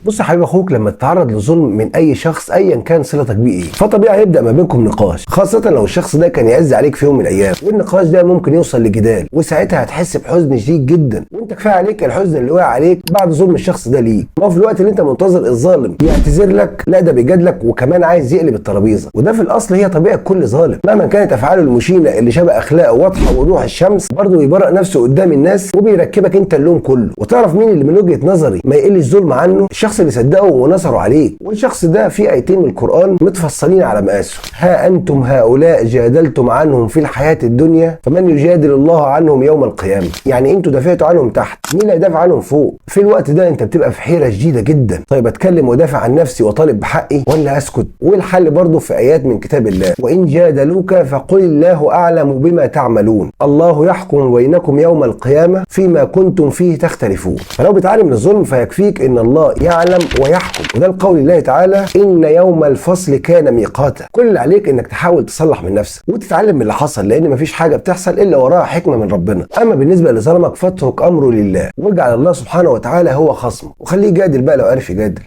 بص يا حبيب اخوك، لما تتعرض لظلم من اي شخص ايا كان صلتك بيه ايه، فطبيعي هيبدا ما بينكم نقاش، خاصه لو الشخص ده كان يعز عليك في يوم من الايام، والنقاش ده ممكن يوصل لجدال، وساعتها هتحس بحزن شديد جدا، وانت كفايه عليك الحزن اللي وقع عليك بعد ظلم الشخص ده ليك. ما في الوقت اللي انت منتظر الظالم يعتذر لك، لا ده بيجادلك وكمان عايز يقلب الترابيزه، وده في الاصل هي طبيعه كل ظالم مهما كانت افعاله المشينه اللي شبه اخلاقه واضحه ووضوح الشمس، برضه بيبرأ نفسه قدام الناس وبيركبك انت اللوم كله. وتعرف مين اللي من وجهه نظري ما يقلش ظلم عنه؟ الشخص اللي صدقه ونصره عليك، والشخص ده في ايتين من القران متفصلين على مقاسه: ها انتم هؤلاء جادلتم عنهم في الحياه الدنيا فمن يجادل الله عنهم يوم القيامه. يعني انتوا دافعتوا عنهم تحت، مين هيدافع عنهم فوق؟ في الوقت ده انت بتبقى في حيره شديده جدا. طيب اتكلم ودافع عن نفسي واطالب بحقي ولا اسكت؟ والحل برضه في ايات من كتاب الله: وان جادلوك فقل الله اعلم بما تعملون، الله يحكم بينكم يوم القيامه فيما كنتم فيه تختلفون. فلو بتعاني من الظلم فيكفيك ان الله يعلم ويحكم، وده القول الله تعالى: ان يوم الفصل كان ميقاتا. كل اللي عليك انك تحاول تصلح من نفسك وتتعلم من اللي حصل، لان مفيش حاجه بتحصل الا وراها حكمه من ربنا. اما بالنسبه لظلمك فاترك امره لله، واجعل الله سبحانه وتعالى هو خصمه، وخليه يجادل بقى لو عرف يجادل.